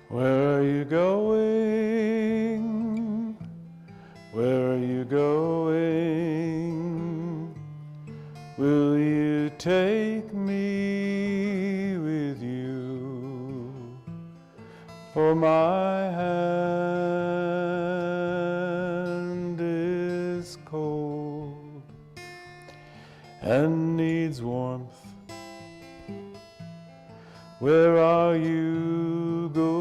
Where are you going? Where are you going? Will you take me with you? For my hand is cold and needs warmth. Where are you going?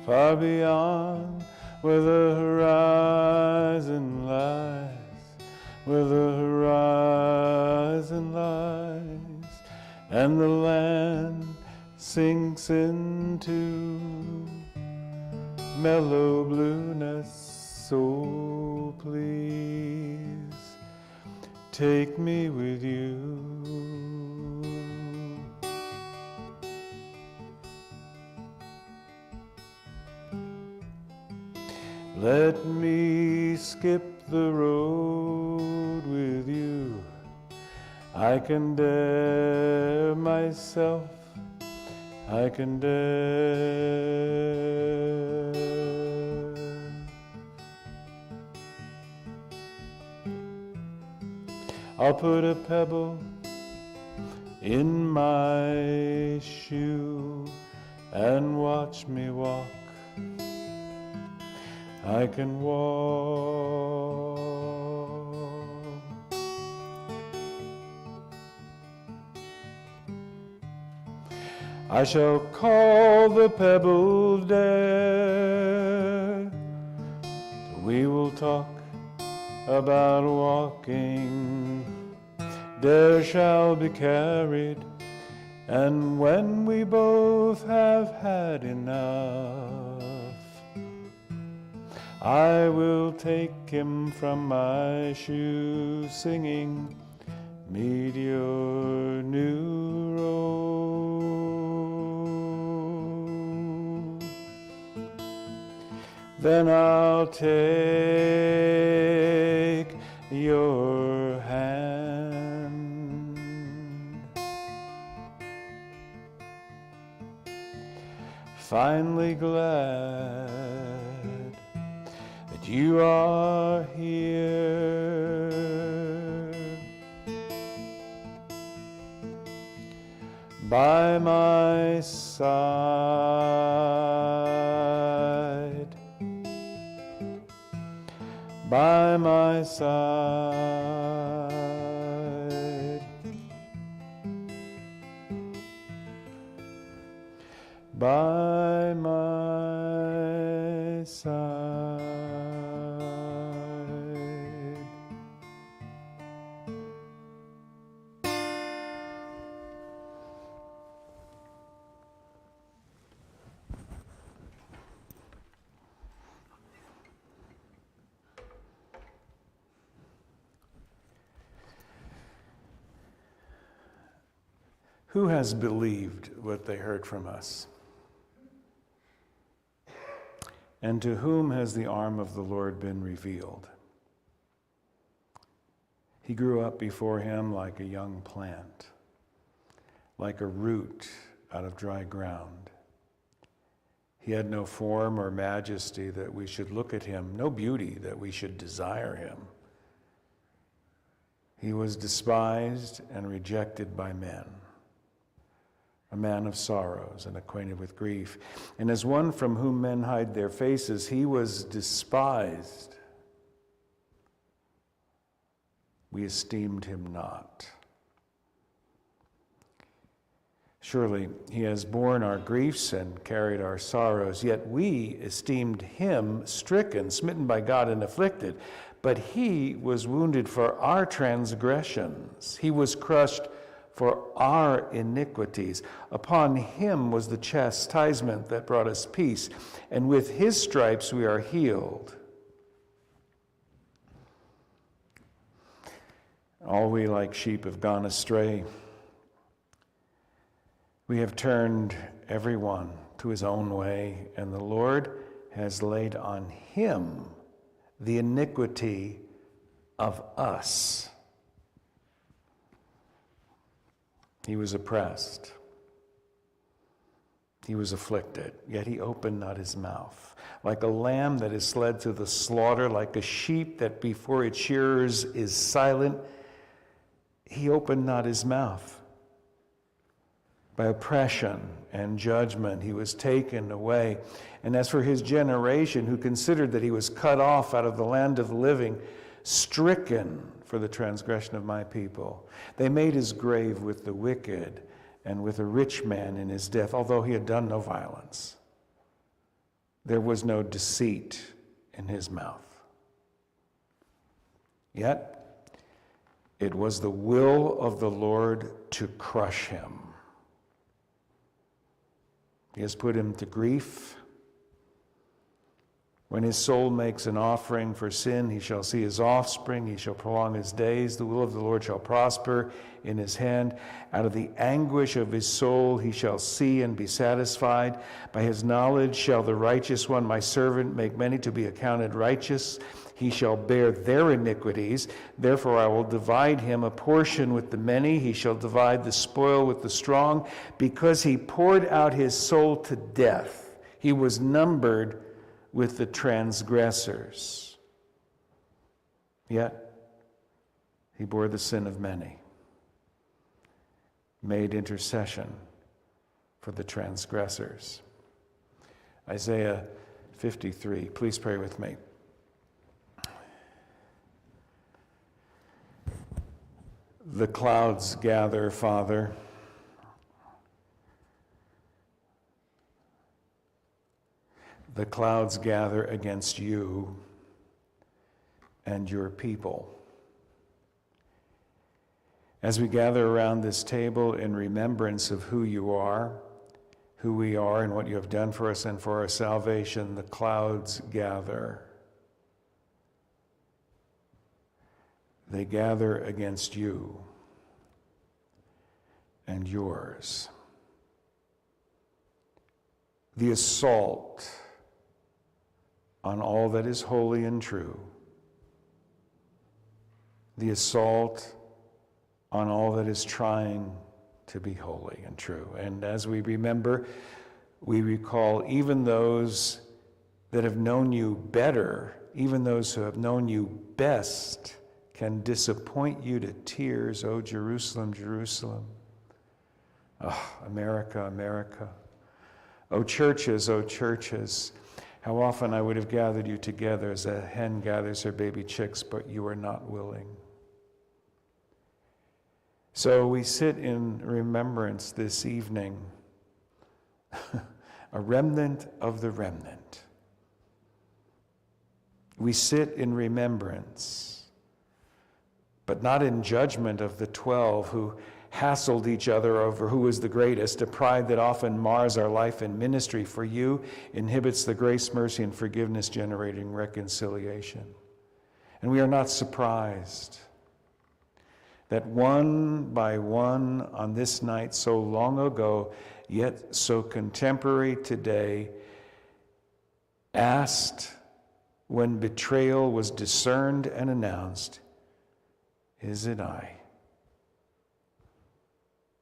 Far beyond where the horizon lies, where the horizon lies, and the land sinks into mellow blueness. So please take me with you. Let me skip the road with you. I can dare myself, I can dare. I'll put a pebble in my shoe and watch me walk. I can walk. I shall call the pebble Dare. We will talk about walking. Dare shall be carried, and when we both have had enough, I will take him from my shoe, singing, meet your new road. Then I'll take your hand, finally glad that you are here. By my side, by my side, by my side. Who has believed what they heard from us? And to whom has the arm of the Lord been revealed? He grew up before him like a young plant, like a root out of dry ground. He had no form or majesty that we should look at him, no beauty that we should desire him. He was despised and rejected by men, a man of sorrows and acquainted with grief. And as one from whom men hide their faces, he was despised. We esteemed him not. Surely he has borne our griefs and carried our sorrows, yet we esteemed him stricken, smitten by God, and afflicted. But he was wounded for our transgressions. He was crushed for our iniquities. Upon him was the chastisement that brought us peace, and with his stripes we are healed. All we like sheep have gone astray. We have turned every one to his own way, and the Lord has laid on him the iniquity of us. He was oppressed. He was afflicted, yet he opened not his mouth. Like a lamb that is led to the slaughter, like a sheep that before its shearers is silent, he opened not his mouth. By oppression and judgment he was taken away. And as for his generation, who considered that he was cut off out of the land of the living, stricken for the transgression of my people, they made his grave with the wicked and with a rich man in his death, although he had done no violence. There was no deceit in his mouth. Yet it was the will of the Lord to crush him. He has put him to grief. When his soul makes an offering for sin, he shall see his offspring, he shall prolong his days. The will of the Lord shall prosper in his hand. Out of the anguish of his soul he shall see and be satisfied. By his knowledge shall the righteous one, my servant, make many to be accounted righteous. He shall bear their iniquities. Therefore I will divide him a portion with the many. He shall divide the spoil with the strong. Because he poured out his soul to death, he was numbered with the transgressors. Yet he bore the sin of many, made intercession for the transgressors. Isaiah 53. Please pray with me. The clouds gather, Father. The clouds gather against you and your people. As we gather around this table in remembrance of who you are, who we are, and what you have done for us and for our salvation, the clouds gather. They gather against you and yours. The assault on all that is holy and true. The assault on all that is trying to be holy and true. And as we remember, we recall even those that have known you better, even those who have known you best, can disappoint you to tears. Oh, Jerusalem, Jerusalem. Oh, America, America. Oh, churches, how often I would have gathered you together as a hen gathers her baby chicks, but you are not willing. So we sit in remembrance this evening, a remnant of the remnant. We sit in remembrance, but not in judgment of the 12 who hassled each other over who is the greatest, a pride that often mars our life in ministry. For you inhibits the grace, mercy, and forgiveness generating reconciliation. And we are not surprised that one by one on this night so long ago, yet so contemporary today, asked when betrayal was discerned and announced, "Is it I?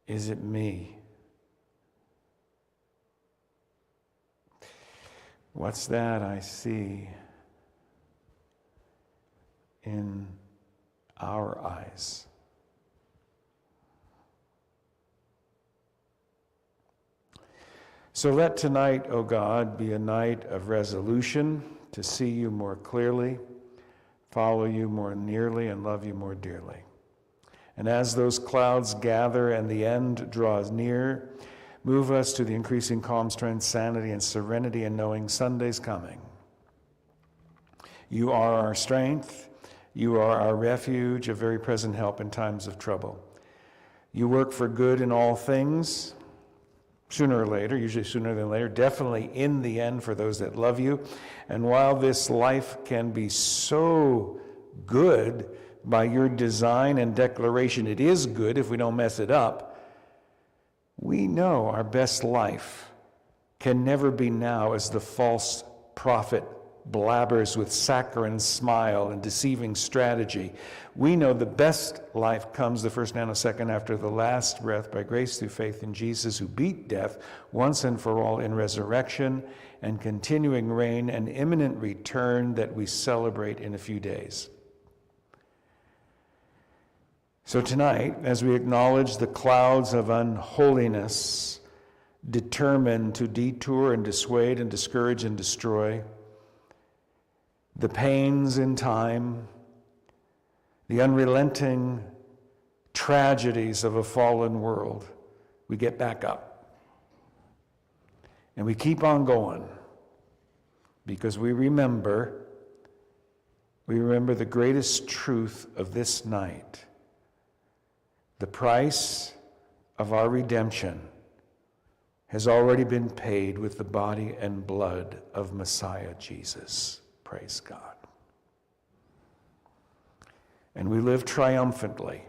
Is it me?" What's that I see in our eyes? So let tonight, O God, be a night of resolution to see you more clearly, follow you more nearly, and love you more dearly. And as those clouds gather and the end draws near, move us to the increasing calm, strength, sanity, and serenity in knowing Sunday's coming. You are our strength. You are our refuge, a very present help in times of trouble. You work for good in all things, sooner or later, usually sooner than later, definitely in the end for those that love you. And while this life can be so good, by your design and declaration, it is good if we don't mess it up. We know our best life can never be now as the false prophet blabbers with saccharine smile and deceiving strategy. We know the best life comes the first nanosecond after the last breath by grace through faith in Jesus, who beat death once and for all in resurrection and continuing reign and imminent return that we celebrate in a few days. So tonight, as we acknowledge the clouds of unholiness determined to detour and dissuade and discourage and destroy, the pains in time, the unrelenting tragedies of a fallen world, we get back up. And we keep on going because we remember the greatest truth of this night. The price of our redemption has already been paid with the body and blood of Messiah Jesus. Praise God. And we live triumphantly